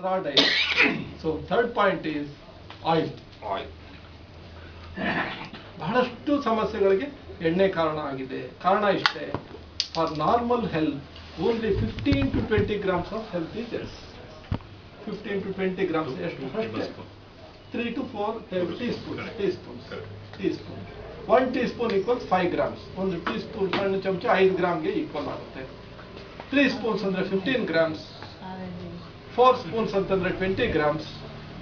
raw diet. So third point is oil. Oil. ಬಹಳಷ್ಟು ಸಮಸ್ಯೆಗಳಿಗೆ ಎಣ್ಣೆ ಕಾರಣ ಆಗಿದೆ. ಕಾರಣ ಇಷ್ಟೇ, for normal health only 15 to 20 grams of health is there. 15 to 20 grams ಎಷ್ಟು? 3 to 4 teaspoons. 1 teaspoon equals 5 grams. ಒಂದು ಟೀಸ್ಪೂನ್ ಸಣ್ಣ ಚಮಚ 5 ಗ್ರಾಮ್ಗೆ ಈಕ್ವಲ್ ಆಗುತ್ತೆ. 3 spoons ಅಂದ್ರೆ 15 grams. 4 spoons ಅಂತಂದ್ರೆ 20 grams.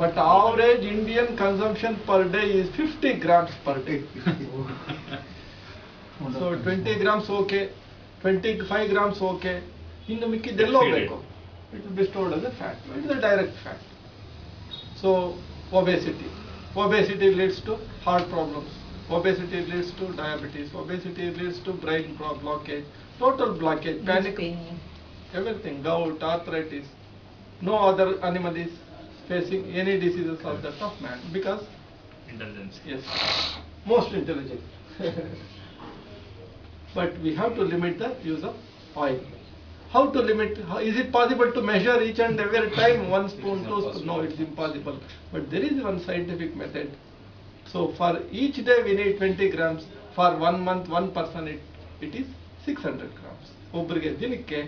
But average Indian consumption per day is 50 grams per day. So 20 grams okay, 25 grams okay. ಇನ್ನು ಮಿಕ್ಕಿದ್ದೆಲ್ಲ ಹೋಗಬೇಕು. It will be stored as a fat. It is a direct fat. So obesity. Obesity leads to heart problems. Obesity leads to diabetes. Obesity leads to brain blockage, total blockage, panic, everything, gout, arthritis. No other animal is facing any diseases of that of man because Intelligence. yes, most intelligent. But we have to limit the use of oil. How to limit? Is it possible to measure each and every time 1 spoon, 2 spoon? No, it's impossible. But there is one scientific method. So for each day we need 20 grams. For 1 month, one person it is 600 grams. ಒಬ್ಬರಿಗೆ ದಿನಕ್ಕೆ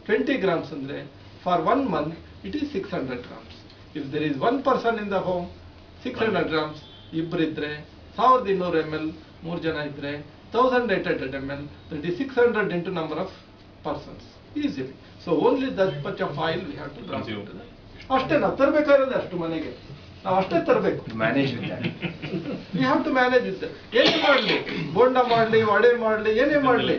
20 grams ಅಂದ್ರೆ for 1 month it is 600 grams. If there is one person in the home, 600 grams, ಇಬ್ಬರಿದ್ರೆ 1200 ml, 3 ಜನ ಇದ್ರೆ 1800 ml, that is 600 into number of persons, easily. So only that much of oil we have to drop into that. ಅಷ್ಟೇ ನಾವು ತರಬೇಕಾದ್ರೆ ಅಷ್ಟು ಮನೆಗೆ ನಾವು ಅಷ್ಟೇ ತರಬೇಕು. Manage with that. We have to manage with that. ಏನೇ ಮಾಡಲಿ, ಬೋಂಡ ಮಾಡಲಿ, ವಡೆ ಮಾಡಲಿ, ಏನೇ ಮಾಡಲಿ,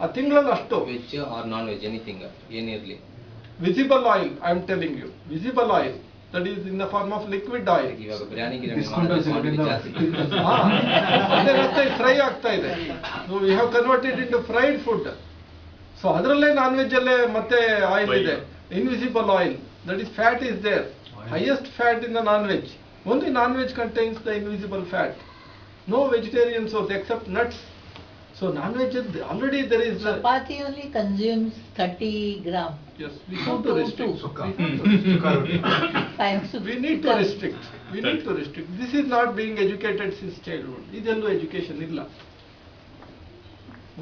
ಆ ತಿಂಗಳಲ್ಲಿ ಅಷ್ಟು. Veg or non veg anything ಏನಿರಲಿ. Visible oil, I am telling you, visible oil, that is in the form of liquid oil. ಇವಾಗ ಬಿರಿಯಾನಿ ಫ್ರೈ ಆಗ್ತಾ ಇದೆ. So we have converted into fried food. So ಅದರಲ್ಲೇ ನಾನ್ ವೆಜ್ ಅಲ್ಲೇ ಮತ್ತೆ oil ಇದೆ, invisible oil, that is fat is there. Highest fat in the non-veg. Only non-veg contains the invisible fat. No vegetarian source except nuts. So non-veg already there is. Chapati only consumes 30 gram. Yes, we have to restrict. We need to restrict. We need to restrict. This is not being educated since childhood. ಇದೆಲ್ಲೂ education ಇಲ್ಲ.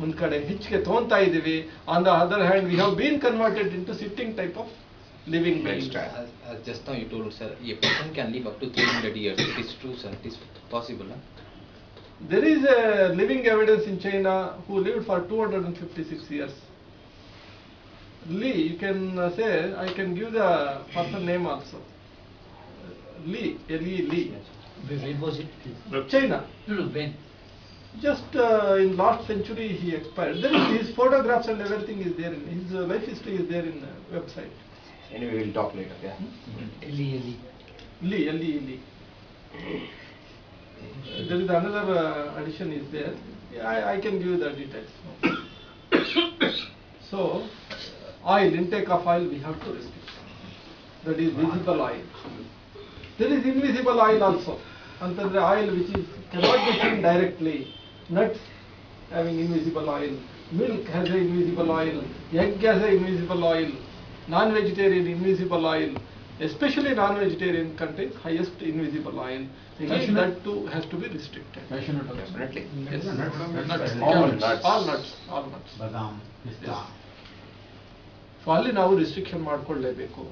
ಒಂದ್ ಕಡೆ ಹೆಚ್ಚಿಗೆ ತಗೊಂತಾ ಇದೀವಿ. On the other hand, we have been converted into sitting type of living beings. Just now you told, sir, a person can live up to 300 years. It is true, sir. It is possible. There is a living evidence in China who lived for 256 years. Li, you can say, I can give the person name also. Li, Li. When was it? China. No, when? Just in last century he expired. There is his photographs and everything is there. His life history is there in website. Anyway, we'll talk later. Yeah. Eli. Li. There is another addition is there. I can give you the details. So, oil, intake of oil we have to restrict. That is visible oil. There is invisible oil also. Antandre oil which is cannot be seen directly. Nuts having invisible oil. Milk has a invisible oil. Egg has a invisible oil. Non-vegetarian invisible oil. Especially non-vegetarian contains highest invisible oil. Again, that too has to be restricted. Definitely. Yes. All nuts. Badam, pista. So ಅಲ್ಲಿ ನಾವು restriction ಮಾಡ್ಕೊಳ್ಳೇಬೇಕು.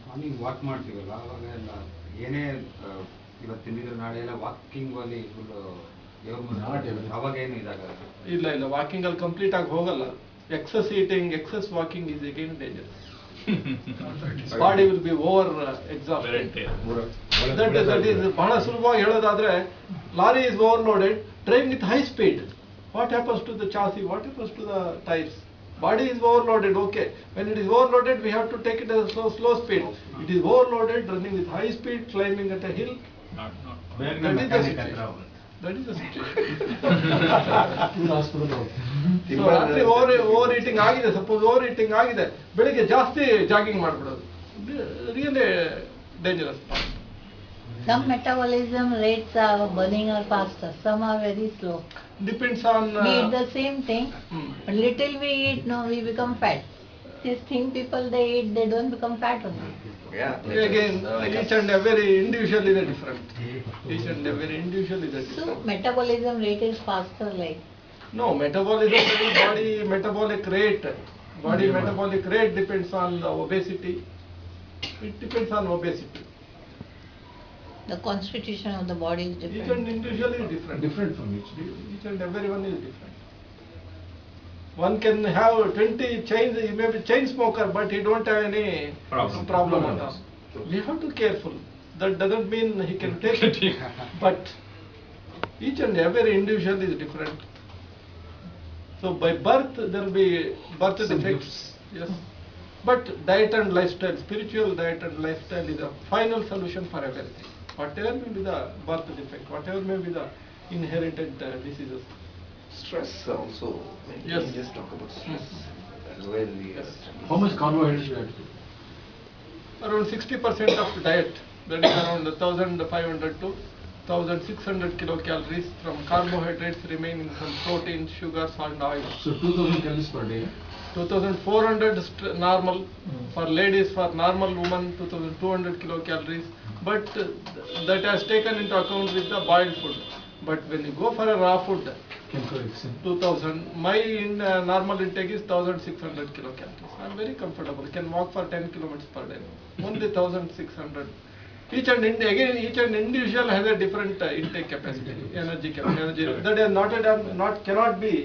Morning walk ಮಾಡ್ತೀವಲ್ಲ ಅವಾಗ ಎಲ್ಲ ಏನೇ ಇವತ್ತು ತಿಂದಿದ್ರೆ ನಾಳೆ ಎಲ್ಲ walking ಅಲ್ಲಿ ಫುಲ್ ಅವಾಗ ಏನು ಇದಾಗಲ್ಲ. ಇಲ್ಲ ವಾಕಿಂಗ್ ಅಲ್ಲಿ ಕಂಪ್ಲೀಟ್ ಆಗಿ ಹೋಗಲ್ಲ. Excess eating, excess walking is again dangerous. Body will be over exhausted. That is ಬಹಳ ಸುಲಭವಾಗಿ ಹೇಳೋದಾದ್ರೆ, lorry is overloaded, driving with high speed. What happens to the chassis, what happens to the tyres? Body is overloaded, okay. When it is overloaded, we have to take it at a slow speed. It is overloaded, running with high speed, climbing at a hill. That is the situation. So ರಾತ್ರಿ over eating ಆಗಿದೆ, suppose over eating ಆಗಿದೆ, ಬೆಳಿಗ್ಗೆ ಜಾಸ್ತಿ jogging ಮಾಡ್ಬಿಡೋದು. Really dangerous. Some metabolism rates are burning are faster, some are very slow. Depends on. We eat the same thing, but little we eat, no, we become fat. These thin people, they eat, they don't become fat only. Yeah. Again, each and every individual is a different. Each and every individual is a So different. metabolism rate is faster, like. No, metabolism is body metabolic rate. Body metabolic rate depends on the obesity. It depends on obesity. The constitution of the body is Each and different. individual is different. Different from each. Each and everyone is different. One can have 20 chains, he may be chain smoker, but he don't have any problem at all. We have to be careful. That doesn't mean he can take it, but each and every individual is different. So by birth there will be birth Some defects, yes. But diet and lifestyle, spiritual diet and lifestyle is a final solution for everything. Whatever may be the birth defect, whatever may be the inherited diseases. Stress also. Maybe Yes. we just talk about stress. That's where we. Yes. How much carbohydrates you have to? Around 60% of diet, that is around 1500 to 1600 kilocalories from carbohydrates remaining from protein, sugars and oil. So 2000 calories per day. 2400 normal for ladies, for normal woman 2200 kilocalories, but that has taken into account with the boiled food. But when you go for a raw food, Can correct. 2000, my normal intake is 1600 kilocalories. I am very comfortable, can walk for 10 kilometers per day, only 1600. Each and individual has a different intake capacity, energy capacity. That is not cannot be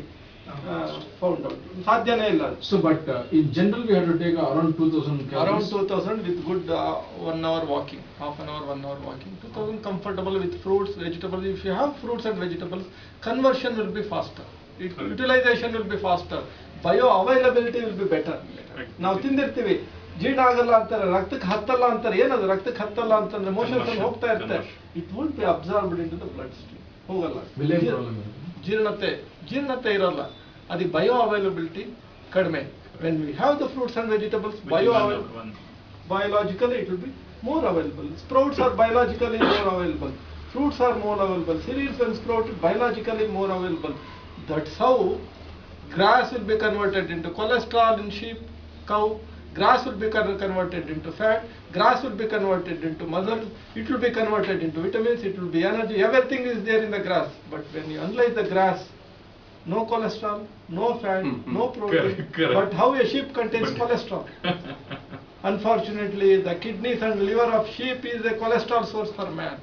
found out. ಸಾಧ್ಯನೇ ಇಲ್ಲ. So, but in general, we have to take around 2000 Around calories. 2000 with good 1 hour walking, half an hour, 1 hour walking. 2000 comfortable with fruits, vegetables. If you have fruits and vegetables, conversion will be faster. Utilization will be faster. Bio availability will be better. ನಾವು ತಿಂದಿರ್ತೀವಿ ಜೀರ್ಣ ಆಗಲ್ಲ ಅಂತಾರೆ, ರಕ್ತಕ್ಕೆ ಹತ್ತಲ್ಲ ಅಂತಾರೆ. ಏನದು ರಕ್ತಕ್ಕೆ ಹತ್ತಲ್ಲ ಅಂತಂದ್ರೆ motions ಅಲ್ಲಿ ಹೋಗ್ತಾ ಇರುತ್ತೆ. It won't be absorbed in to the blood stream. ಹೋಗಲ್ಲ. Billion problem ಇರುತ್ತೆ. ಜೀರ್ಣತೆ ಇರಲ್ಲ. ಅದಕ್ಕೆ ಬಯೋ ಅವೈಲಬಿಲಿಟಿ ಕಡಿಮೆ. When we have the fruits and vegetables, biologically it will be more available. Sprouts are biologically more available. Fruits are more available. Cereals and sprouts biologically more available. That's how grass will be converted into cholesterol in sheep, cow. Grass will be converted into fat. Grass will be converted into muscle. It will be converted into vitamins. It will be energy. Everything is there in the grass. But when you analyze the grass, no cholesterol, no fat, no protein. Correct. But how a sheep contains cholesterol? Unfortunately, the kidneys and liver of sheep is a cholesterol source for man.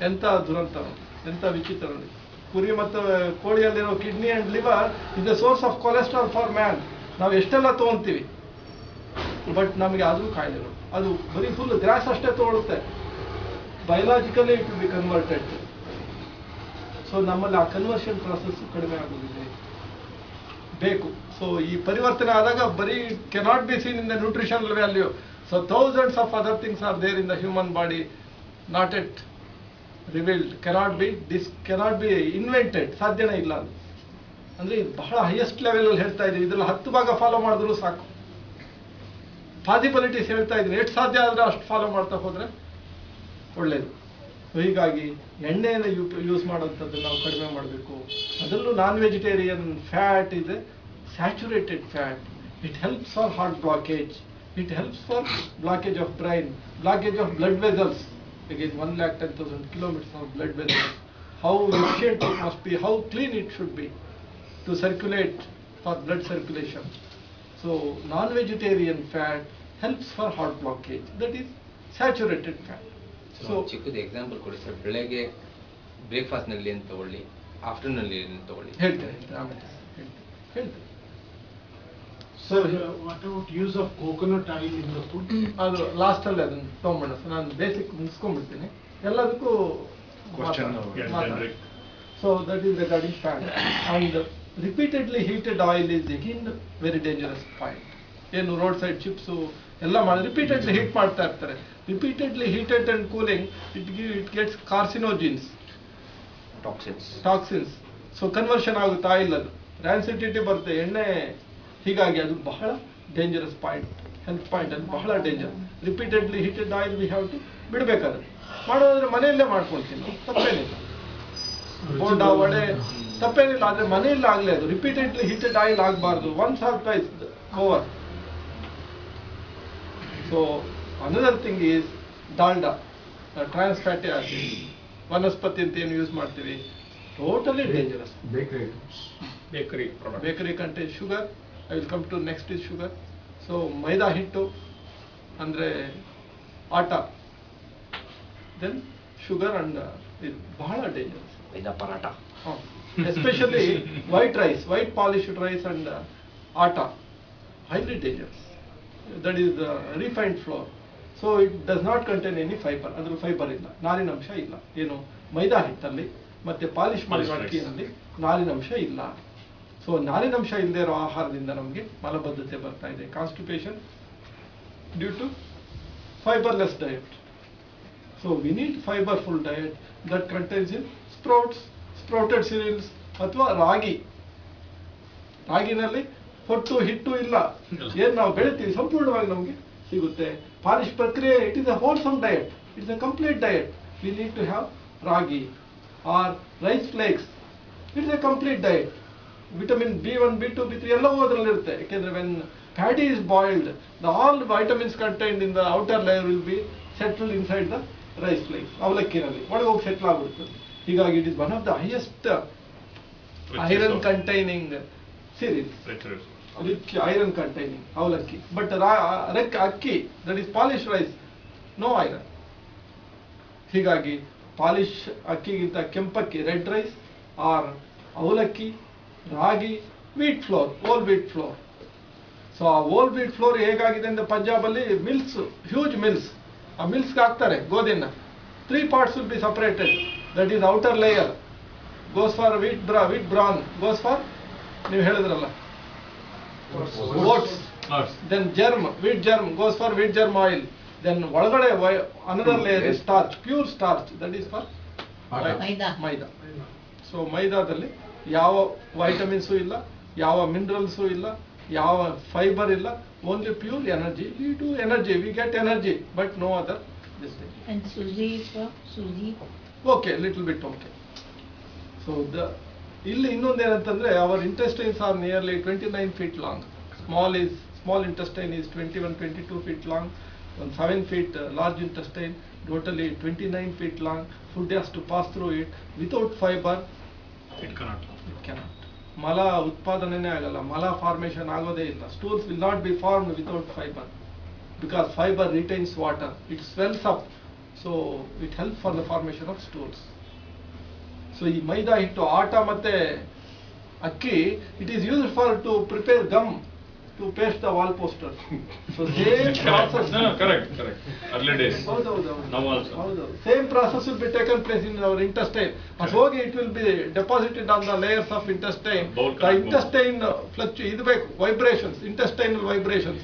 ಎಂತ ದುರಂತ, ಎಂತ ವಿಚಿತ್ರ ನೋಡಿ. ಕುರಿ ಮತ್ತು ಕೋಳಿಯಲ್ಲಿರೋ kidney and liver is the source of cholesterol for man. ನಾವು ಎಷ್ಟೆಲ್ಲ ತೊಗೊಂತೀವಿ, ಬಟ್ ನಮಗೆ ಆದರೂ ಕಾಯಿಲೆಗಳು. ಅದು ಬರೀ ಫುಲ್ ಗ್ರಾಸ್ ಅಷ್ಟೇ ತೊಗೊಳುತ್ತೆ. Biologically it will be converted. So ನಮ್ಮಲ್ಲಿ ಆ ಕನ್ವರ್ಷನ್ ಪ್ರಾಸೆಸ್ ಕಡಿಮೆ ಆಗೋದಿದೆ, ಬೇಕು. ಸೊ ಈ ಪರಿವರ್ತನೆ ಆದಾಗ ಬರೀ cannot be seen in the nutritional value. So thousands of other things are there in the human body, not yet revealed, cannot be invented. ಸಾಧ್ಯನೇ ಇಲ್ಲ ಅದು. ಅಂದ್ರೆ ಇದು ಬಹಳ ಹೈಯೆಸ್ಟ್ ಲೆವೆಲ್ ಅಲ್ಲಿ ಹೇಳ್ತಾ ಇದ್ದೀವಿ. ಇದ್ರಲ್ಲಿ 10 ಭಾಗ ಫಾಲೋ ಮಾಡಿದ್ರು ಸಾಕು. ಪಾಸಿಬಿಲಿಟೀಸ್ ಹೇಳ್ತಾ ಇದ್ದೀನಿ, ಎಷ್ಟು ಸಾಧ್ಯ ಆದ್ರೆ ಅಷ್ಟು ಫಾಲೋ ಮಾಡ್ತಾ ಹೋದ್ರೆ ಒಳ್ಳೇದು. ಹೀಗಾಗಿ ಎಣ್ಣೆಯನ್ನು ಯೂಸ್ ಮಾಡೋಂಥದ್ದು ನಾವು ಕಡಿಮೆ ಮಾಡಬೇಕು. ಅದರಲ್ಲೂ ನಾನ್ ವೆಜಿಟೇರಿಯನ್ ಫ್ಯಾಟ್ ಇದೆ, saturated fat. It helps for heart blockage, it helps for blockage of brain, blockage of blood vessels. Again, 110,000 kilometers of blood vessels. How efficient it must be, how clean it should be to circulate for blood circulation. So, non-vegetarian fat helps for heart blockage. That is saturated fat. So ಚಿಕ್ಕದು example ಕೊಡಿ sir. ಬೆಳಗ್ಗೆ breakfast ನಲ್ಲಿ ಏನು ತಗೊಳ್ಳಿ, afternoon ನಲ್ಲಿ ಏನು ತಗೊಳ್ಳಿ? ಹೇಳ್ತೇನೆ ಆಮೇಲೆ ಹೇಳ್ತೇನೆ. Sir, what about use of coconut oil in the food? ಅದು ಲಾಸ್ಟ್ ಅಲ್ಲಿ ಅದನ್ನು ತಗೊಂಡ್ಬಿಡ. ನಾನು ಬೇಸಿಕ್ ಮುಗಿಸ್ಕೊಂಡ್ಬಿಡ್ತೀನಿ, ಎಲ್ಲದಕ್ಕೂ generic. So that is regarding fat. And repeatedly heated oil is again very dangerous point. ಏನು ರೋಡ್ ಸೈಡ್ ಚಿಪ್ಸು ಎಲ್ಲ ಮಾಡಿ ರಿಪೀಟೆಡ್ಲಿ ಹೀಟ್ ಮಾಡ್ತಾ ಇರ್ತಾರೆ. Repeatedly heated and cooling it gets carcinogens, toxins. So conversion ಆಗುತ್ತೆ oil, ಅದು rancidity ಬರುತ್ತೆ, ಎಣ್ಣೆ. ಹೀಗಾಗಿ ಅದು ಬಹಳ ಡೇಂಜರಸ್ ಪಾಯಿಂಟ್, ಹೆಲ್ತ್ ಪಾಯಿಂಟ್ ಅಲ್ಲಿ ಬಹಳ danger. Repeatedly heated oil we have to ಬಿಡಬೇಕಾದ್ರೆ. ಮಾಡೋದ್ರೆ ಮನೆಯಲ್ಲೇ ಮಾಡ್ಕೊಳ್ತೀನಿ, ತಪ್ಪೇನಿಲ್ಲ. ಬೋಂಡಾ ವಡೆ ತಪ್ಪೇನಿಲ್ಲ, ಆದರೆ ಮನೆಯಲ್ಲೇ ಆಗಲೇ ಅದು ರಿಪೀಟೆಡ್ಲಿ ಹೀಟೆಡ್ ಆಯಿಲ್ ಆಗಬಾರ್ದು. Once or twice over. So another thing is dalda, trans fatty acid, vanaspati anta ಏನು ಯೂಸ್ ಮಾಡ್ತೀವಿ, totally dangerous. Bakery. Bakery contains sugar. I will come to next is sugar. So maida hittu andre atta, then sugar and ಇದು ಬಹಳ dangerous. Maida paratha. Especially white rice, white polished rice and atta, highly dangerous. That is refined flour. So it does not contain any fiber. ಅದರ fibre ಇಲ್ಲ, ನಾರಿನಂಶ ಇಲ್ಲ. ಏನು ಮೈದಾ ಹಿಟ್ಟಲ್ಲಿ ಮತ್ತೆ polish ಮಾಡಿರೋ ಅಕ್ಕಿಯಲ್ಲಿ ನಾರಿನಂಶ ಇಲ್ಲ. ಸೊ ನಾರಿನಂಶ ಇಲ್ಲದೆ ಇರೋ ಆಹಾರದಿಂದ ನಮಗೆ ಮಲಬದ್ಧತೆ ಬರ್ತಾ ಇದೆ, constipation due to fiberless diet. So we need fiberful diet that contains in sprouts, sprouted cereals ಅಥವಾ ರಾಗಿ. ರಾಗಿನಲ್ಲಿ ಹೊಟ್ಟು ಹಿಟ್ಟು ಇಲ್ಲ, ಏನು ನಾವು ಬೆಳಿತೀವಿ ಸಂಪೂರ್ಣವಾಗಿ ನಮಗೆ ಸಿಗುತ್ತೆ. ಪಾಲಿಶ್ ಪ್ರಕ್ರಿಯೆ, it is a wholesome diet, it's a complete diet. We need to have ragi or rice flakes, it's a complete diet. Vitamin B1, B2, B3 ಎಲ್ಲವೂ ಅದರಲ್ಲಿರುತ್ತೆ. ಯಾಕೆಂದ್ರೆ when paddy is boiled, all vitamins contained in the outer layer will be settled inside the rice flakes. ಅವಲಕ್ಕಿನಲ್ಲಿ ಒಳಗೆ ಹೋಗಿ settle ಆಗ್ಬಿಡುತ್ತದೆ. ಹೀಗಾಗಿ it is one of the highest iron containing cereals, rich iron containing avalakki. But akki, that is polish rice, no iron. ಹೀಗಾಗಿ ಪಾಲಿಶ್ ಅಕ್ಕಿಗಿಂತ ಕೆಂಪಕ್ಕಿ, red rice or avalakki, ragi, wheat flour, whole wheat flour. So ಆ ಓಲ್ ವೀಟ್ ಫ್ಲೋರ್ ಹೇಗಾಗಿದೆ ಅಂದ್ರೆ ಪಂಜಾಬಲ್ಲಿ mills, huge mills, ಆ ಮಿಲ್ಸ್ಗೆ ಹಾಕ್ತಾರೆ ಗೋಧಿನ. 3 parts will be separated. That is outer layer goes for wheat bran, goes for ನೀವು ಹೇಳಿದ್ರಲ್ಲ oats. Then germ, wheat germ goes for wheat germ oil. Then ಒಳಗಡೆ another layer is starch, pure starch, that is for maida. So ಮೈದಾದಲ್ಲಿ ಯಾವ vitamins ಇಲ್ಲ, ಯಾವ minerals ಇಲ್ಲ, ಯಾವ fibre ಇಲ್ಲ, only pure energy. We do energy, we get energy, but no other this thing. And Suji. Okay, little bit okay. So ಇಲ್ಲಿ ಇನ್ನೊಂದೇನಂತಂದ್ರೆ our intestines are nearly 29 feet long. Small intestine is 21-22 feet long. 7 feet large intestine, totally 29 feet long. Food has to pass through it. Without fiber, it cannot. ಮಲ ಉತ್ಪಾದನೆನೇ ಆಗಲ್ಲ, ಮಲ formation ಆಗೋದೇ ಇಲ್ಲ. Stools will not be formed without fiber, because fiber retains water. It swells up, so it helps for the formation of stools. So ಈ ಮೈದಾ ಹಿಟ್ಟು, ಆಟ ಮತ್ತೆ ಅಕ್ಕಿ, it is used for to prepare gum, to paste the wall posters. So same process. No, correct. Early days. Now also. Same process will be taken place in our intestine. As ಹೋಗಿ it will be deposited on the layers of intestine. The intestine ಇದು ಬೇಕು, vibrations, intestinal vibrations,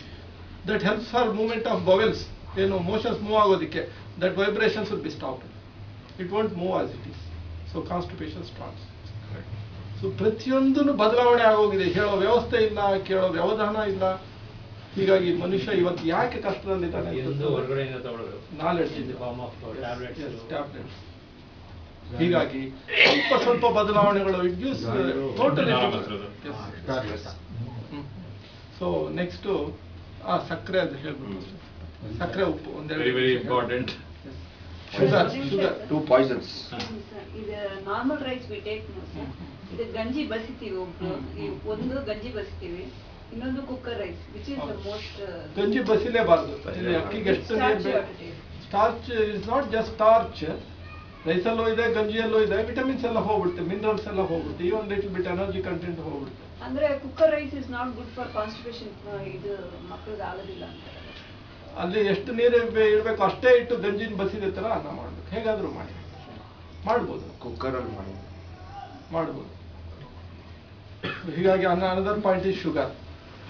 that helps for movement of bowels. ಏನು motions move ಆಗೋದಕ್ಕೆ, that vibrations will be stopped. It won't move as it is. So constipation starts. So ಪ್ರತಿಯೊಂದನ್ನು ಬದಲಾವಣೆ ಆಗೋಗಿದೆ. ಹೇಳೋ ವ್ಯವಸ್ಥೆ ಇಲ್ಲ, ಕೇಳೋ ವ್ಯವಧಾನ ಇಲ್ಲ. ಹೀಗಾಗಿ ಮನುಷ್ಯ ಇವತ್ತು ಯಾಕೆ ಕಷ್ಟದಲ್ಲಿದ್ದಾನೆ? ನಾಲೆಡ್ಜ್ ಇದೆ, ಟ್ಯಾಬ್ಲೆಟ್ಸ್. ಹೀಗಾಗಿ ಸ್ವಲ್ಪ ಬದಲಾವಣೆಗಳು, it gives totally. So next ಸಕ್ಕರೆ ಅಂತ ಹೇಳ್ಬಿಟ್ಟು, ಸಕ್ಕರೆ, ಉಪ್ಪು ಒಂದೆರಡು. Very important. ಶುಗರ್. 2 poisons. ಇದು ನಾರ್ಮಲ್ ರೈಸ್ ವಿ ಟೇಕ್ ಇದು ಗಂಜಿ ಬಸಿತೀವಿ, ಒಂದು ಗಂಜಿ ಬಸಿತೀವಿ, ಇನ್ನೊಂದು cooker rice, which is the most. ಗಂಜಿ ಬಸಿಲೇಬಾರ್ದು. ಅಕ್ಕಿಗೆ ಎಷ್ಟು starch is not just starch. ರೈಸಲ್ಲೂ ಇದೆ, ಗಂಜಿಯಲ್ಲೂ ಇದೆ, ವಿಟಮಿನ್ಸ್ ಎಲ್ಲ ಹೋಗ್ಬಿಡುತ್ತೆ, ಮಿನರಲ್ಸ್ ಎಲ್ಲ ಹೋಗ್ಬಿಡುತ್ತೆ, even little bit energy content ಹೋಗ್ಬಿಡುತ್ತೆ. ಅಂದ್ರೆ cooker rice is not good for constipation, ಇದು ಮಕ್ಕಳಿಗೆ ಆಗೋದಿಲ್ಲ ಅಂತ. ಅಲ್ಲಿ ಎಷ್ಟು ನೀರು ಇರಬೇಕು ಅಷ್ಟೇ ಇಟ್ಟು ಗಂಜಿನ ಬಸಿದ ತರ ಅನ್ನ ಮಾಡ್ಬೇಕು. ಹೇಗಾದ್ರೂ ಮಾಡ್ಬೋದು, ಕುಕ್ಕರಲ್ಲಿ ಮಾಡ್ಬೋದು. ಹೀಗಾಗಿ another point is sugar.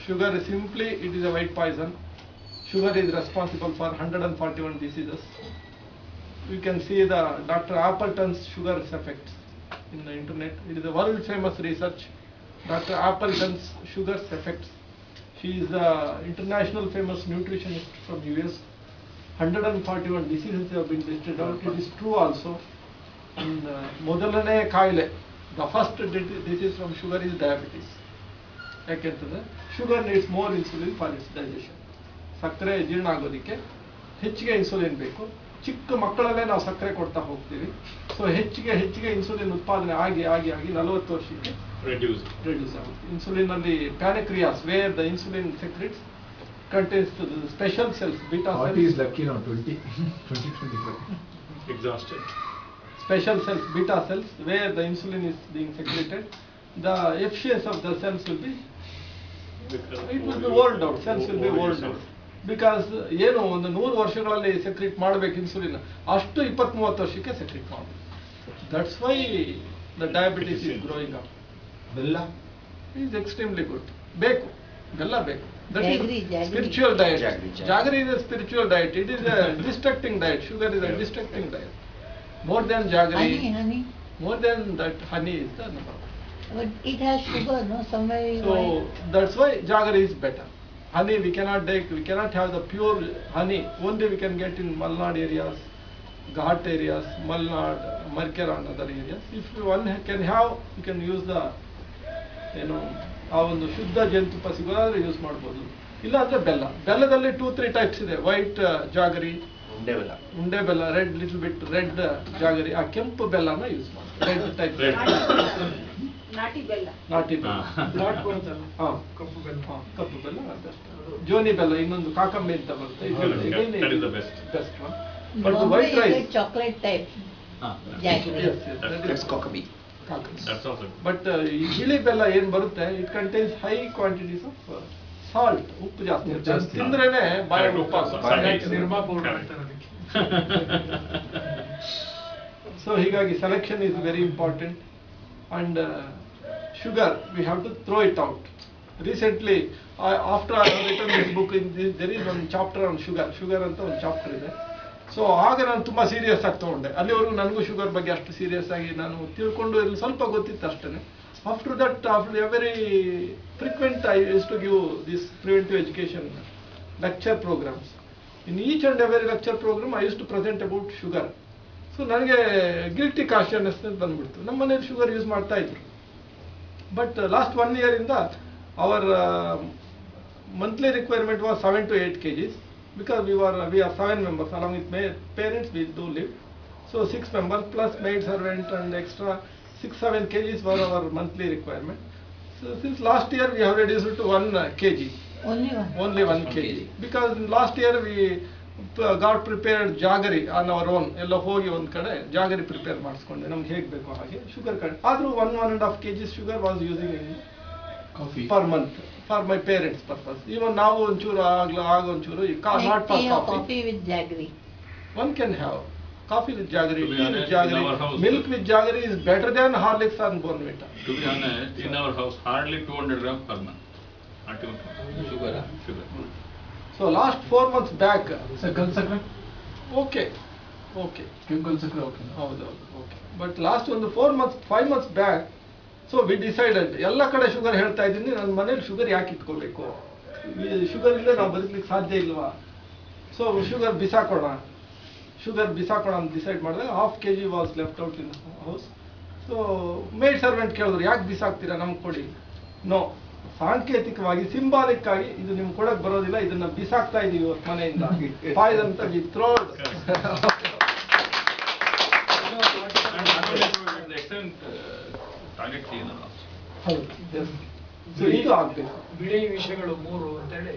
Sugar is simply, it is a white poison. Sugar is responsible for 141 diseases. You can see the Dr. Appleton's sugar effects in the internet. It is a world famous research. Dr. Appleton's sugar effects. She is the international famous nutritionist from US. 141 diseases have been listed out. It is true also. And ಮೊದಲನೇ ಕಾಯಿಲೆ, the first disease from sugar is diabetes. ಯಾಕೆಂತಂದ್ರೆ sugar needs more insulin for its digestion. ಸಕ್ಕರೆ ಜೀರ್ಣ ಆಗೋದಕ್ಕೆ ಹೆಚ್ಚಿಗೆ insulin ಬೇಕು. ಚಿಕ್ಕ ಮಕ್ಕಳಲ್ಲೇ ನಾವು ಸಕ್ಕರೆ ಕೊಡ್ತಾ ಹೋಗ್ತೀವಿ. ಸೊ ಹೆಚ್ಚಿಗೆ ಇನ್ಸುಲಿನ್ ಉತ್ಪಾದನೆ ಆಗಿ 40 ವರ್ಷಕ್ಕೆ Reduce. ರೆಡ್ಯೂಸ್ ಆಗುತ್ತೆ. ಇನ್ಸುಲಿನ್ ಅಲ್ಲಿ pancreas where the insulin secretes contains the special cells, beta 40 is cells, lucky now, 25. Exhausted. special cells, beta cells, where the insulin is being secreted. The efficiency of the cells will be, it will be worn out, cells will be worn out. Because ಏನು ಒಂದು 100 ವರ್ಷಗಳಲ್ಲಿ secret ಮಾಡಬೇಕು insulin, ಅಷ್ಟು 20-30 ವರ್ಷಕ್ಕೆ secret ಮಾಡಬೇಕು. That's why the diabetes is growing up. ಬೆಲ್ಲ is extremely good. ಬೇಕು, ಬೆಲ್ಲ ಬೇಕು. That Jaggery, is jaggery. spiritual diet. Jaggery. Jaggery is a spiritual diet. It is a destructing diet. Sugar is a destructing diet. More than jaggery, Honey, more than that, honey is the number one. but it has sugar, no, somewhere you So might- that's why jaggery is better. Honey we cannot take, we cannot have the pure honey. Only we can get in Malnad areas, Ghat areas, Malnad, Markera and other areas. If one can have, you can use the, ಆ ಒಂದು ಶುದ್ಧ ಜೇನುತುಪ್ಪ ಸಿಗೋದಾದ್ರೆ use ಮಾಡ್ಬೋದು. ಇಲ್ಲ ಅಂದ್ರೆ ಬೆಲ್ಲದಲ್ಲಿ 2-3 types ಇದೆ. White ಜಾಗರಿ, ಉಂಡೆ ಬೆಲ್ಲ, ರೆಡ್ ಲಿಟಲ್ ಬಿಟ್ ರೆಡ್ ಜಾಗರಿ, ಆ ಕೆಂಪು ಬೆಲ್ಲನ ಯೂಸ್ ಮಾಡಿ. ರೆಡ್ ಟೈಪ್, ನಾಟಿ ಬೆಲ್ಲ. ನಾಟಿ ಬೆಲ್ಲ, ಬ್ಲಾಕ್ ಬರುತ್ತಲ್ಲ, ಹಾ, ಕಪ್ಪು ಬೆಲ್ಲ. ಕಪ್ಪು ಬೆಲ್ಲ best. ಜೋನಿ ಬೆಲ್ಲ, ಇನ್ನೊಂದು ಕಾಕಂಬಿ ಅಂತ ಬರುತ್ತೆ. That is the best. Best one. But Bombay white you rice, get chocolate type jaggery. That's cockabee. That's also good. But ಈ ಬಿಳಿ ಬೆಲ್ಲ ಏನ್ ಬರುತ್ತೆ, it contains high quantities of salt, ಉಪ್ಪು ಜಾಸ್ತಿ ಇರುತ್ತೆ. ಅದ್ ತಿಂದ್ರೇನೆ ಬಾಯ Correct, ಉಪ್ಪು ಉಪ್ಪು ಬಾಯಿ ಸಾಕು. Nirma powder Correct. ಅಂತಾರೆ ಅದಕ್ಕೆ. ಸೊ ಹೀಗಾಗಿ selection is very important. And sugar we have to throw it out. Recently after I have written this book, in there is one chapter on sugar ಅಂತ ಒಂದು ಚಾಪ್ಟರ್ ಇದೆ. ಸೊ ಆಗ ನಾನು ತುಂಬಾ serious ಆಗಿ ತಗೊಂಡೆ. ಅಲ್ಲಿವರೆಗೂ ನನಗೂ ಶುಗರ್ ಬಗ್ಗೆ ಅಷ್ಟು ಸೀರಿಯಸ್ ಆಗಿ ನಾನು ತಿಳ್ಕೊಂಡು ಇಲ್ಲಿ ಸ್ವಲ್ಪ ಗೊತ್ತಿತ್ತು ಅಷ್ಟೇ. After that, after every frequent I use to give this preventive education lecture programmes. In each and every lecture programme I use to present about sugar. So ನನಗೆ ಗಿಲ್ಟಿ ಕಾನ್ಷಿಯಸ್ನೆಸ್ ಬಂದ್ಬಿಡ್ತು. ನಮ್ಮ ಮನೇಲಿ ಶುಗರ್ ಯೂಸ್ ಮಾಡ್ತಾ ಇದ್ರು. But last 1 year ಇಂದ our monthly requirement was 7 to 8 kgs. Because we are 7 members along with parents, we do live. So 6 members plus maid servant and extra 6-7 kgs were our monthly requirement. So since last year we have reduced it to 1 kg. Only 1 kg. Because in last year we got prepared jaggery on our own. ಎಲ್ಲ ಹೋಗಿ ಒಂದು ಕಡೆ ಜಾಗರಿ prepare ಮಾಡಿಸ್ಕೊಂಡೆ, ನಮ್ಗೆ ಹೇಗೆ ಬೇಕೋ ಹಾಗೆ. Sugar ಕಡೆ ಆದರೂ 1.5 kg sugar was using in Coffee. per month for my parents' purpose. Even now ಒಂಚೂರು ಒಂಚೂರು, not for Tea or coffee. coffee with jaggery. One can have coffee with jaggery, To be tea with honest, jaggery. in our house- Milk with jaggery is better than Horlicks and Bournvita. To be honest, in our house, hardly 200 grams per month. Not even 200. Sugar. Sugar. So last 4 months back, Sir, ಕಲ್ ಸಕ್ಕರೆ? okay. ಕೆಂಪು ಸಕ್ಕರೆ okay. ಹೌದು, okay. But last ಒಂದು 5 months back, so we decided, ಎಲ್ಲ ಕಡೆ sugar ಹೇಳ್ತಾ ಇದ್ದೀನಿ, ನನ್ನ ಮನೇಲಿ ಶುಗರ್ ಯಾಕೆ ಇಟ್ಕೋಬೇಕು, ಶುಗರ್ ಇಲ್ಲ ನಾವು ಬದುಕಲಿಕ್ಕೆ ಸಾಧ್ಯ ಇಲ್ವಾ. ಸೊ ಶುಗರ್ ಬಿಸಾಕೋಣ ಅಂತ ಡಿಸೈಡ್ ಮಾಡಿದಾಗ 1/2 kg was left out in house. So made servant ಕೇಳಿದ್ರು, ಯಾಕೆ ಬಿಸಾಕ್ತೀರಾ, ನಮ್ಗೆ ಕೊಡಿ. ನೋ, ಸಾಂಕೇತಿಕವಾಗಿ ಸಿಂಬಾಲಿಕ್ ಆಗಿ ಇದು ನಿಮ್ಗೆ ಕೊಡಕ್ ಬರೋದಿಲ್ಲ, ಇದನ್ನ ಬಿಸಾಕ್ತಾ ಇದೀವಿ ಇವತ್ತು ಮನೆಯಿಂದ, ಪಾಯ್ಸನ್ ಅಂತ we throwed. The extent target cleaner also. ಹೌದು, yes. ಸೊ ಇದು ಆಗ್ಬೇಕು. ಬಿಳಿ ವಿಷಯಗಳು 3 ಅಂತೇಳಿ,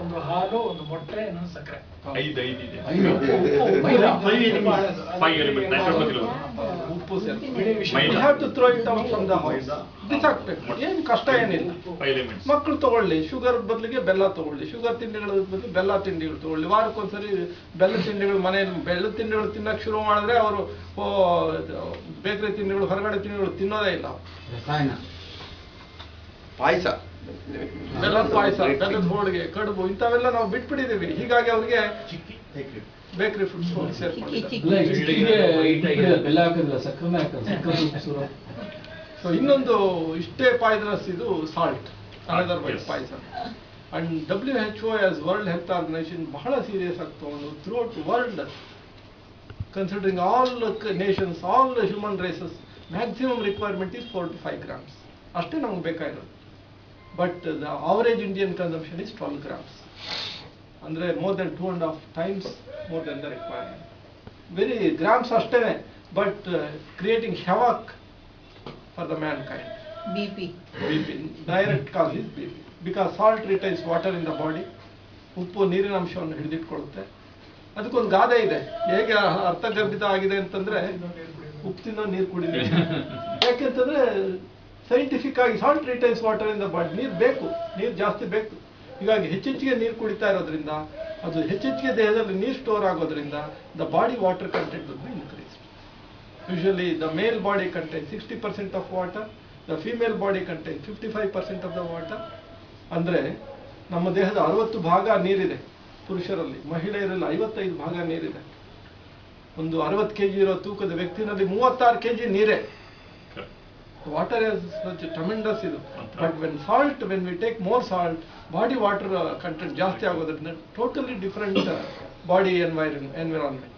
ಒಂದು ಹಾಲು, ಒಂದು ಮೊಟ್ಟೆ, ಇನ್ನೊಂದು ಸಕ್ಕರೆ. 5 ಇದೆ. ಐದು. ಮೈದಾ. Five element, natural material. ಉಪ್ಪು ಸೇರ್ಸಿ. ಬಿಳಿ ವಿಷಯ. ಮೈದಾ. We have to throw it out from the house. ಬಿಸಾಕ್ಬೇಕು, ಏನು ಕಷ್ಟ ಏನಿಲ್ಲ. 5 elements. ಮಕ್ಕಳು ತಗೊಳ್ಳಿ, ಶುಗರ್ ಬದಲಿಗೆ ಬೆಲ್ಲ ತಗೊಳ್ಳಿ, ಶುಗರ್ ತಿಂಡಿಗಳ ಬದಲು ಬೆಲ್ಲ ತಿಂಡಿಗಳು ತಗೊಳ್ಳಿ. ವಾರಕ್ಕೊಂದ್ಸರಿ ಬೆಲ್ಲ ತಿಂಡಿಗಳು, ಮನೆಯಲ್ಲಿ ಬೆಲ್ಲ ತಿಂಡಿಗಳು ತಿನ್ನಕ್ಕೆ ಶುರು ಮಾಡಿದ್ರೆ ಅವರು ಬೇಕರಿ ತಿಂಡಿಗಳು, ಹೊರಗಡೆ ತಿಂಡಿಗಳು ತಿನ್ನೋದೇ ಇಲ್ಲ. ರಸಾಯನ. ಪಾಯಸ. ಬೆಲ್ಲದ ಪಾಯಸ, ಬೆಲ್ಲದ ಹೋಳಿಗೆ, ಕಡುಬು ಇಂಥವೆಲ್ಲ ನಾವು ಬಿಟ್ಬಿಟ್ಟಿದ್ದೀವಿ. ಹೀಗಾಗಿ ಅವ್ರಿಗೆ ಬೇಕರಿ ಫುಡ್ಸ್ ಸೇರ್ಕೊಂಡಿದ್ದಾರೆ. ಇಲ್ಲ, ಇಡ್ಲಿಗೆ ಬೆಲ್ಲ ಹಾಕೋದಿಲ್ಲ, ಸಕ್ಕರೆನೇ ಹಾಕೋದು, ಸಕ್ಕರೆ ಉಪ್ಪು ಸುರ. ಸೊ ಇನ್ನೊಂದು ಇಷ್ಟೇ ಪಾಯ್ಸನಸ್ ಇದು salt, another white Yes. Poison. And WHO as world health organisation ಬಹಳ ಸೀರಿಯಸ್ ಆಗಿ ತಗೊಂಡು throughout world, considering all nations, all human races, maximum requirement is 4 to 5 grams. ಅಷ್ಟೇ ನಮ್ಗೆ ಬೇಕಾಗಿರೋದು. But the average Indian consumption is 12 grams. ಅಂದರೆ more than 2.5 times more than the requirement. Very grams ಅಷ್ಟೇನೆ, but creating havoc for the mankind. BP. BP, direct cause is BP. Because salt retains water in the body. ಉಪ್ಪು ನೀರಿನ ಅಂಶವನ್ನು ಹಿಡಿದಿಟ್ಕೊಳ್ಳುತ್ತೆ. ಅದಕ್ಕೊಂದು ಗಾದೆ ಇದೆ, ಹೇಗೆ ಅರ್ಥಗರ್ಭಿತ ಆಗಿದೆ ಅಂತಂದ್ರೆ ಉಪ್ಪು ತಿನ್ನೋ ನೀರು ಕುಡಿಲಿ. ಯಾಕೆಂತಂದ್ರೆ ಸೈಂಟಿಫಿಕ್ ಆಗಿ salt retains water in the body, ನೀರು ಬೇಕು, ನೀರು ಜಾಸ್ತಿ ಬೇಕು. ಹೀಗಾಗಿ ಹೆಚ್ಚೆಚ್ಚಿಗೆ ನೀರು ಕುಡಿತಾ ಇರೋದ್ರಿಂದ, ಅದು ಹೆಚ್ಚೆಚ್ಚಿಗೆ ದೇಹದಲ್ಲಿ ನೀರು ಸ್ಟೋರ್ ಆಗೋದ್ರಿಂದ the body water content will be increased. Usually the male body contain 60% of water, the female body contain 55% of the water. ಅಂದರೆ ನಮ್ಮ ದೇಹದ 60 ಭಾಗ ನೀರಿದೆ ಪುರುಷರಲ್ಲಿ, ಮಹಿಳೆಯರಲ್ಲಿ 55 ಭಾಗ ನೀರಿದೆ. ಒಂದು 60 kg ಇರೋ ತೂಕದ ವ್ಯಕ್ತಿನಲ್ಲಿ 36 kg ನೀರೇ. ವಾಟರ್ ಇಸ್ ಟ್ರಮೆಂಡಸ್ ಇದು. But when we take more salt, body water content ಜಾಸ್ತಿ ಆಗೋದ್ರಿಂದ totally different body environment.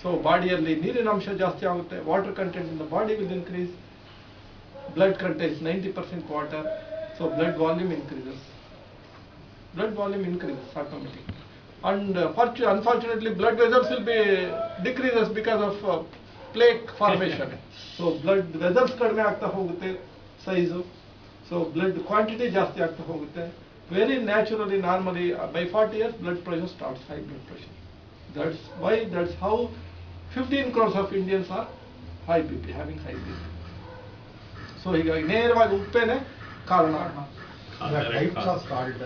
So ಬಾಡಿಯಲ್ಲಿ ನೀರಿನ ಅಂಶ ಜಾಸ್ತಿ ಆಗುತ್ತೆ, water content in the body will increase. Blood contents 90% water, so blood volume increases. Blood volume increases automatically, and unfortunately blood vessels will be decreases because of plaque formation. So blood vessels kadme aagta hogutte size, so blood quantity ಜಾಸ್ತಿ ಆಗ್ತಾ ಹೋಗುತ್ತೆ. Very naturally, normally by 40 years blood pressure starts, high blood pressure. That's how 15 crores of Indians are high BP, having high BP. So ಹೀಗಾಗಿ ನೇರವಾಗಿ ಉಪ್ಪೇನೆ ಕಾರಣ. Types of salt,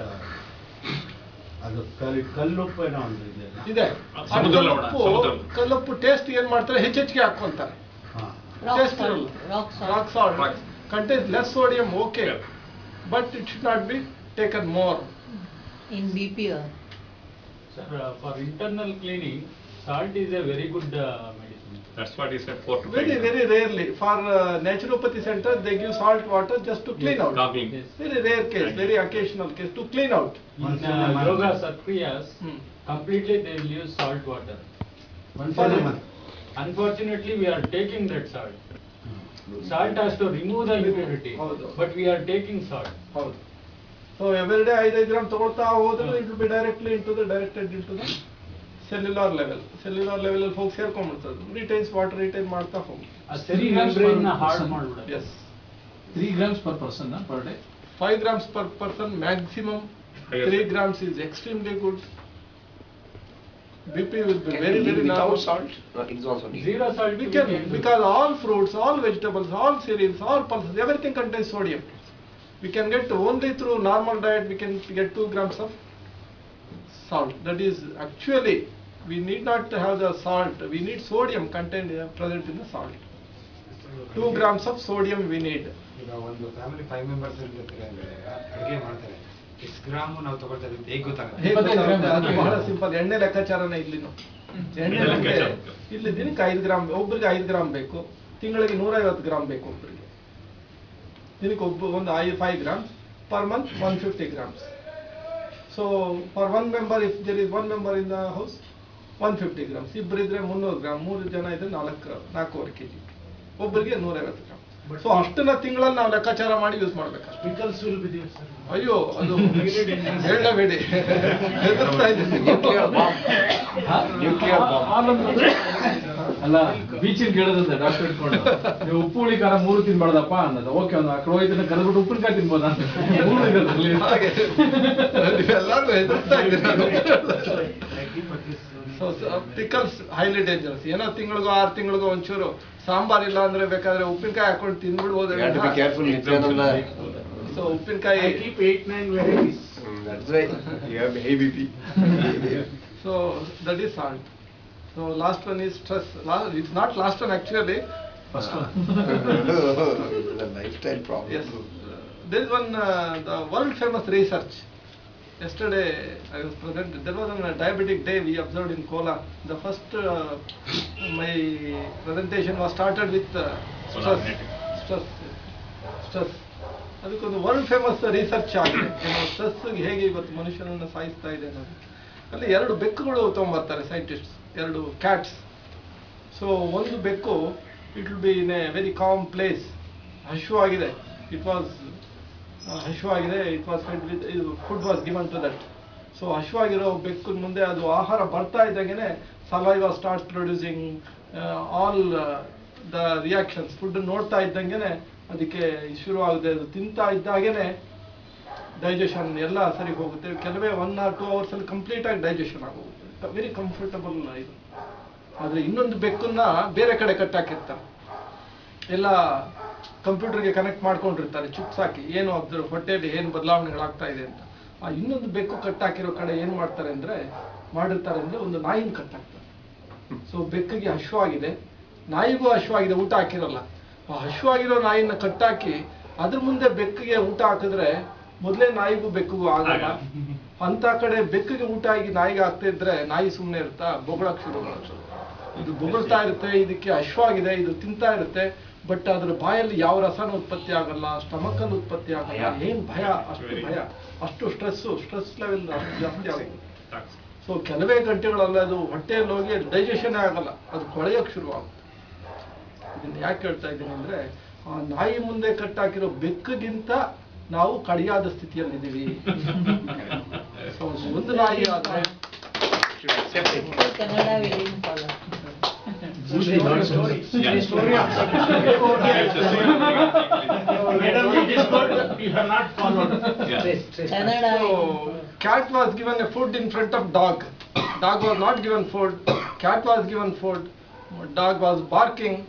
ಅದು ಕಲ್ಲುಪ್ಪು ಏನೋ ಒಂದು ಇದೆ. ಸಮುದ್ರ ಲವಣ, ಸಮುದ್ರ. ಕಲ್ಲುಪ್ಪು ಟೇಸ್ಟ್ ಏನ್ ಮಾಡ್ತಾರೆ, ಹೆಚ್ಚೆಚ್ಚಿಗೆ ಹಾಕೊಂತಾರೆ. Taste ಇರಲ್ಲ. Rock salt contains less sodium, okay, but it should not be taken more. In BP. Sir, for internal cleaning, salt is a very good medicine. That's what he said, 4 to 5 Very, grams. very rarely. For naturopathy centers, they give salt water just to clean out. Gargling. Yes. Very rare case, very occasional case to clean out. In yoga sakriyas, completely they will use salt water. once in a month. Unfortunately, we are taking that salt. Salt has to remove the impurity, ಹೌದು. but we are taking salt. ಹೌದು. So every day 5 grams ತಗೊಳ್ತಾ ಹೋದ್ರೆ it will be directed into the cellular level. Cellular level ಅಲ್ಲಿ ಹೋಗಿ ಸೇರ್ಕೊಂಡ್ಬಿಡ್ತದೆ. Retains water retain ಮಾಡ್ತಾ ಹೋಗಿ. ಆ ಸರಿ membrane ನ hard ಮಾಡ್ಬಿಡುತ್ತೆ. Yes. 3 grams per person per day. 5 grams per person maximum. Higher. 3 grams is extremely good. BP will be Can very, we very live without normal. salt? No, it is also needed. Zero salt We can, because all fruits, all vegetables, all cereals, all pulses, everything contains sodium. We can get only through normal diet, we can get 2 grams of salt. That is actually, we need not to have the salt, we need sodium contained present in the salt. 2 grams of sodium we need. ಈಗ ಒಂದು family 5 members ಇರ್ತಾರೆ ಅಂದ್ರೆ ಅಡುಗೆ ಮಾಡ್ತಾರೆ, ಎಷ್ಟು gram ನಾವು ತಗೊಳ್ತಾ ಇದ್ದೀವಿ ಅಂತ ಹೇಗೆ ಗೊತ್ತಾಗುತ್ತೆ? ಹೇಗೆ ಗೊತ್ತಾಗುತ್ತೆ? ಅದು ಬಹಳ ಸಿಂಪಲ್. ಎಣ್ಣೆ ಲೆಕ್ಕಾಚಾರನೇ ಇಲ್ಲಿನು. ಎಣ್ಣೆ ನಮಗೆ ಇಲ್ಲಿ ದಿನಕ್ಕೆ 5 ಗ್ರಾಮ್, ಒಬ್ಬರಿಗೆ 5 ಗ್ರಾಮ್ ಬೇಕು, ತಿಂಗಳಿಗೆ 150 ಗ್ರಾಮ್ ಬೇಕು ಒಬ್ಬರಿಗೆ. ದಿನಕ್ಕೆ ಒಂದು 5 grams, per month 150 grams. So for one member, if there is one member in the house, 150 grams. ಇಬ್ಬರಿದ್ರೆ 300 gram, 3 ಜನ ಇದ್ರೆ 4.5 kg, ಒಬ್ಬರಿಗೆ 150 ಗ್ರಾಮ್. ಸೊ ಅಷ್ಟನ್ನ ತಿಂಗಳಲ್ಲಿ ನಾವು ಲೆಕ್ಕಾಚಾರ ಮಾಡಿ ಯೂಸ್ ಮಾಡ್ಬೇಕು. Pickles will be there, sir. ಅಯ್ಯೋ, ಅದು ಹೇಳಬೇಡಿ, ಹೆದರ್ತಾ ಇದ್ದೀನಿ. Nuclear bomb. Nuclear bomb. ಅಲ್ಲ ಬೀಚಿನ ಕೇಳದಂತೆ ಡಾಕ್ಟರ್ ಇಟ್ಕೊಂಡು ನೀವು ಉಪ್ಪು ಹುಳಿ ಖಾರ 3 ತಿನ್ಬಾರ್ದಪ್ಪ ಅನ್ನೋದು. ಓಕೆ, ಒಂದು ಆ ಕಡೆ ಹೋಯ್ತು ಕರೆದ್ಬಿಟ್ಟು ಉಪ್ಪಿನಕಾಯಿ ತಿನ್ಬೋದ ಅಂತ 3 ಇರೋದ್ರಲ್ಲಿ. ಹಾಗೆ ನೀವೆಲ್ಲರೂ ಹೆದರ್ತಾ ಇದ್ದೀರಾ. So pickles highly dangerous. ಏನೋ ತಿಂಗಳಿಗೋ 6 ತಿಂಗಳಿಗೋ ಒಂಚೂರು ಸಾಂಬಾರ್ ಇಲ್ಲ ಅಂದ್ರೆ ಬೇಕಾದ್ರೆ ಉಪ್ಪಿನಕಾಯಿ ಹಾಕೊಂಡು ತಿನ್ಬಿಡ್ಬೋದು. You have to be careful, Nityananda. So ಉಪ್ಪಿನಕಾಯಿ. I keep 8-9 varieties. That's right. You have high BP. So that is salt. So last one is stress. It's not last one actually. First It's a lifestyle problem. Yes. There is one the world famous research. Yesterday I was present. There was a diabetic day we observed in Kola. The first my presentation was started with stress. ಅದಕ್ಕೊಂದು world famous research ಆಗಿದೆ. Stress ಹೇಗೆ ಇವತ್ತು ಮನುಷ್ಯನನ್ನು ಸಾಯಿಸ್ತಾ ಇದೆ ಅನ್ನೋದು. ಅಲ್ಲಿ 2 ಬೆಕ್ಕುಗಳು ತಗೊಂಡ್ಬರ್ತಾರೆ ಸೈಂಟಿಸ್ಟ್, 2 ಕ್ಯಾಟ್ಸ್. ಸೊ ಒಂದು ಬೆಕ್ಕು it will be in a very calm place, ಹಶುವಾಗಿದೆ. It was fed with food was given to that. So ಹಶ್ವಾಗಿರೋ ಬೆಕ್ಕಿನ ಮುಂದೆ ಅದು ಆಹಾರ ಬರ್ತಾ ಇದ್ದಾಗೇನೆ saliva start producing all the reactions. Food ನೋಡ್ತಾ ಇದ್ದಂಗೆನೆ ಅದಕ್ಕೆ ಶುರು ಆಗುತ್ತೆ. ಅದು ತಿಂತಾ ಇದ್ದಾಗೇನೆ ಡೈಜೆಷನ್ ಎಲ್ಲ ಸರಿ ಹೋಗುತ್ತೆ. ಕೆಲವೇ 1 or 2 hours ಅಲ್ಲಿ ಕಂಪ್ಲೀಟ್ ಆಗಿ ಡೈಜೆಷನ್ ಆಗೋಗುತ್ತೆ. ವೆರಿ ಕಂಫರ್ಟಬಲ್ ಇದು. ಆದ್ರೆ ಇನ್ನೊಂದು ಬೆಕ್ಕನ್ನ ಬೇರೆ ಕಡೆ ಕಟ್ಟಾಕಿರ್ತಾರೆ, ಎಲ್ಲ ಕಂಪ್ಯೂಟರ್ಗೆ ಕನೆಕ್ಟ್ ಮಾಡ್ಕೊಂಡಿರ್ತಾರೆ ಚಿಪ್ಸ್ ಹಾಕಿ, ಏನು ಅದ್ರ ಹೊಟ್ಟೆಯಲ್ಲಿ ಏನು ಬದಲಾವಣೆಗಳಾಗ್ತಾ ಇದೆ ಅಂತ. ಆ ಇನ್ನೊಂದು ಬೆಕ್ಕು ಕಟ್ಟಾಕಿರೋ ಕಡೆ ಏನ್ ಮಾಡಿರ್ತಾರೆ ಅಂದ್ರೆ ಒಂದು ನಾಯಿನ ಕಟ್ಟಾಕ್ತಾರೆ. ಸೊ ಬೆಕ್ಕಿಗೆ ಹಶ್ವಾಗಿದೆ, ನಾಯಿಗೂ ಹಶ್ವಾಗಿದೆ, ಊಟ ಹಾಕಿರಲ್ಲ. ಆ ಹಶ್ವಾಗಿರೋ ನಾಯಿನ ಕಟ್ಟಾಕಿ ಅದ್ರ ಮುಂದೆ ಬೆಕ್ಕಿಗೆ ಊಟ ಹಾಕಿದ್ರೆ ಮೊದಲೇ ನಾಯಿಗೂ ಬೆಕ್ಕಿಗೂ ಆಗಲ್ಲ. ಅಂತ ಕಡೆ ಬೆಕ್ಕಿಗೆ ಊಟ ಆಗಿ ನಾಯಿಗೆ ಆಗ್ತಾ ಇದ್ರೆ ನಾಯಿ ಸುಮ್ಮನೆ ಇರುತ್ತಾ, ಬೊಗಳಕ್ಕೆ ಶುರು ಮಾಡುತ್ತೆ. ಇದು ಬೊಗಳ್ತಾ ಇರುತ್ತೆ, ಇದಕ್ಕೆ ಹಶ್ವಾಗಿದೆ, ಇದು ತಿಂತಾ ಇರುತ್ತೆ, ಬಟ್ ಅದ್ರ ಬಾಯಲ್ಲಿ ಯಾವ ರಸನ ಉತ್ಪತ್ತಿ ಆಗಲ್ಲ, ಸ್ಟಮಕ್ ಅಲ್ಲಿ ಉತ್ಪತ್ತಿ ಆಗಲ್ಲ. ಏನ್ ಭಯ, ಅಷ್ಟು ಸ್ಟ್ರೆಸ್ ಲೆವೆಲ್ ಜಾಸ್ತಿ ಆಗುತ್ತೆ. ಸೊ ಕೆಲವೇ ಗಂಟೆಗಳಲ್ಲಿ ಅದು ಹೊಟ್ಟೆಯಲ್ಲಿ ಹೋಗಿ ಡೈಜೆಷನ್ ಆಗಲ್ಲ, ಅದು ಕೊಳೆಯೋಕೆ ಶುರು ಆಗುತ್ತೆ. ಇದನ್ನ ಯಾಕೆ ಹೇಳ್ತಾ ಇದ್ದೀನಿ ಅಂದ್ರೆ, ಆ ನಾಯಿ ಮುಂದೆ ಕಟ್ಟಾಕಿರೋ ಬೆಕ್ಕಿಗಿಂತ ನಾವು ಕಡಿಯಾದ ಸ್ಥಿತಿಯಲ್ಲಿದ್ದೀವಿ. ಸೊ ಒಂದು ನಾಯಿ ಆದ್ರೆ Kannada we didn't follow. Kannada. So, cat was given a food in front of dog. Dog was not given food. Cat was given food. Dog was barking,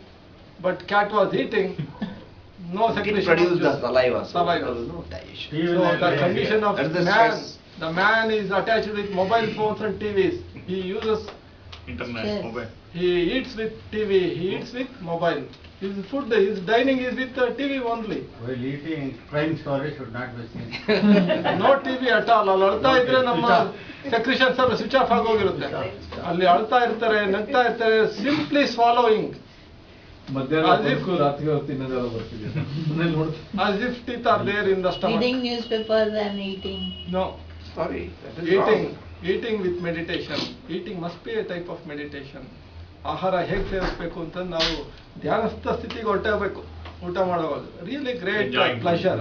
but cat was eating. No It secretion. produces the saliva. Saliva. No digestion. So the condition of That is the man, stress. the man is attached with mobile phones and TVs. He uses, Internet, Yes. mobile. he eats with TV, he eats with mobile. His food, his dining is with TV only. While eating, crime story should not be seen. No TV at all. ಅಲ್ಲಿ ಅಳ್ತಾ ಇದ್ರೆ ನಮ್ಮ secretions ಎಲ್ಲ switch off ಆಗೋಗಿರುತ್ತೆ. ಅಲ್ಲಿ ಅಳ್ತಾ ಇರ್ತಾರೆ, ನಗ್ತಾ ಇರ್ತಾರೆ, ಸಿಂಪ್ಲಿ ಸ್ವಾಲೋಯಿಂಗ್ ಮಧ್ಯಾಹ್ನ as if- ಬದುಕು, ರಾತ್ರಿ ಹೊತ್ತು ತಿನ್ನೋದೆಲ್ಲ ಬರ್ತಿದೆ ಮನೇಲಿ ನೋಡ್ತೀನಿ. as if teeth are there in the stomach. Reading newspapers and eating. No, Sorry, that is eating with meditation. Eating must be a type of meditation. ಆಹಾರ ಹೇಗೆ ಸೇವಿಸಬೇಕು ಅಂತ ನಾವು ಧ್ಯಾನಸ್ಥ ಸ್ಥಿತಿಗೆ ಹೊರಟಬೇಕು ಊಟ ಮಾಡುವಾಗ. Really great Enjoying. Pleasure.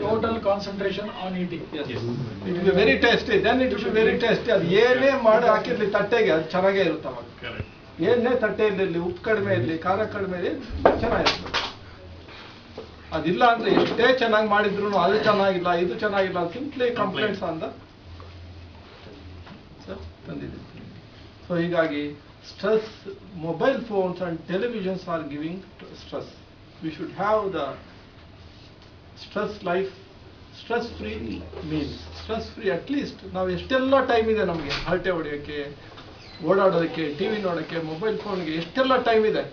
Total concentration on eating. Yes. It will be very tasty. Then it will be very tasty. ಅದು ಏನೇ ಮಾಡಿ ಹಾಕಿರ್ಲಿ ತಟ್ಟೆಗೆ, ಅದು ಚೆನ್ನಾಗೇ ಇರುತ್ತೆ ಅವಾಗ. Correct. ಏನೇ ತಟ್ಟೆಯಲ್ಲಿ ಉಪ್ಪು ಕಡಿಮೆ ಇರಲಿ, ಖಾರ ಕಡಿಮೆ ಇರಲಿ, ಚೆನ್ನಾಗಿರ್ತದೆ. ಅದಿಲ್ಲ ಅಂದ್ರೆ ಎಷ್ಟೇ ಚೆನ್ನಾಗಿ ಮಾಡಿದ್ರು ಅದು ಚೆನ್ನಾಗಿಲ್ಲ, ಇದು ಚೆನ್ನಾಗಿಲ್ಲ, ಸಿಂಪ್ಲಿ ಕಂಪ್ಲೇಂಟ್ಸ್ ಅಂತ ತಂದಿದ್ದೀವಿ. ಸೊ ಹೀಗಾಗಿ stress, mobile phones and televisions are giving stress. We should have the stress life, stress free meals. Stress free at least ನಾವು ಎಷ್ಟೆಲ್ಲ ಟೈಮ್ ಇದೆ ನಮಗೆ ಹರಟೆ ಹೊಡೆಯೋಕ್ಕೆ, ಓಡಾಡೋದಕ್ಕೆ, ಟಿವಿ ನೋಡೋಕ್ಕೆ, ಮೊಬೈಲ್ ಫೋನ್ಗೆ ಎಷ್ಟೆಲ್ಲ ಟೈಮ್ ಇದೆ.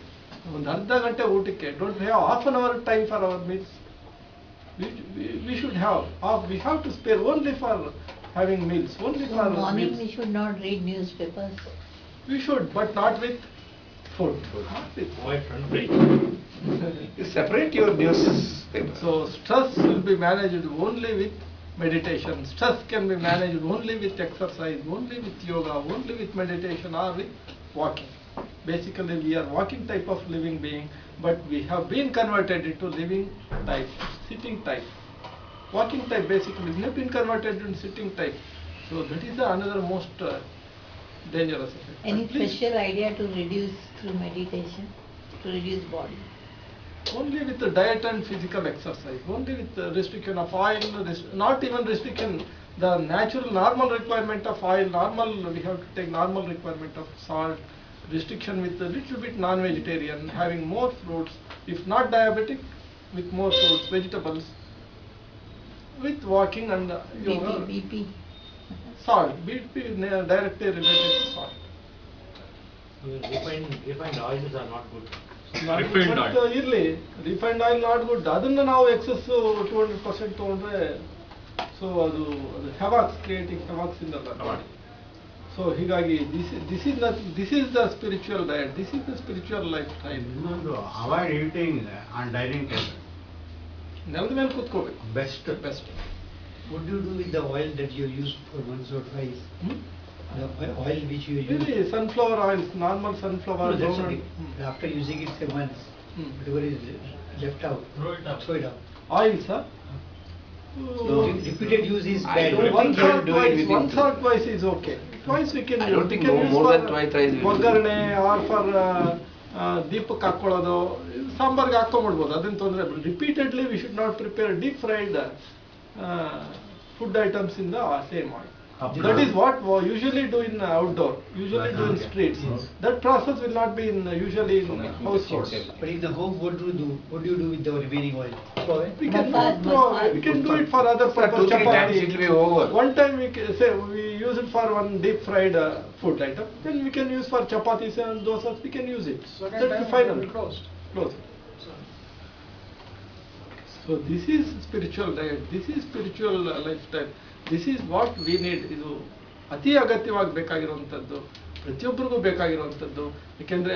ಒಂದು ಅರ್ಧ ಗಂಟೆ ಊಟಕ್ಕೆ, don't have half an hour time for our meals. We should have, we have to spare only for having meals, only So for morning we meals. should not read newspapers. We should, but not with food. Not with You separate your newspaper. So stress will be managed only with meditation. Stress can be managed only with exercise, only with yoga, only with meditation or with walking. Basically we are walking type of living being, but we have been converted into living type, sitting type. Walking type basically we have been converted into sitting type. So that is the another most dangerous effect. Any But please, special idea to reduce through meditation, to reduce body? only with the diet and physical exercise, only with the restriction of oil, not even restriction, the natural normal requirement of oil, normal, we have to take normal requirement of salt, restriction with a little bit non-vegetarian, having more fruits, if not diabetic, with more fruits, vegetables, with walking and yoga. BP. Salt, BP directly related to salt. Refined oils are not good. Refined But, oil. ಇರ್ಲಿ, refined oil not good. ಅದನ್ನ ನಾವು excess 200% ತಗೊಂಡ್ರೆ so ಅದು havocs, creating havocs in the body. So ಹೀಗಾಗಿ this is the spiritual diet, this is the spiritual life style. ಇನ್ನೊಂದು avoid eating on dining table. ನೆಲದ ಮೇಲೆ ಕೂತ್ಕೋಬೇಕು. Best best. What do you do with the oil that you use for once or twice? The oil which you use? Really, sunflower oils, normal sunflower. No, that's donut. okay. After using it say once, whatever is left out, throw it out. Oils, huh? Repeated use is I bad. don't Once think or you will do it twice, within once or twice is okay. Twice we can I use. don't We think can no use more for than twice we will do. ಒಗ್ಗರಣೆ or for ದೀಪಕ್ಕೆ ಹಾಕೊಳ್ಳೋದು, ಸಾಂಬಾರ್ಗೆ ಹಾಕೊಂಡ್ಬಿಡ್ಬೋದು, ಅದನ್ನ ತೊಂದರೆ. Repeatedly we should not prepare deep fried food items in the same oil. That is what we usually do in outdoor, usually do in streets. That process will not be in usually in households. But in the home, what do you do? What do you do with the remaining oil? Throw away? We can Massage. we can do it for other For purpose. 2-3 times it will be over. One time we say we use it for one deep fried food item, then we can use for chapatis and dosas. We can use it. Second That's time final. it will be closed. Close. So this is spiritual diet. This is spiritual lifestyle. This is what we need. ಇದು ಅತಿ ಅಗತ್ಯವಾಗಿ ಬೇಕಾಗಿರುವಂಥದ್ದು, ಪ್ರತಿಯೊಬ್ಬರಿಗೂ ಬೇಕಾಗಿರುವಂಥದ್ದು. ಯಾಕೆಂದ್ರೆ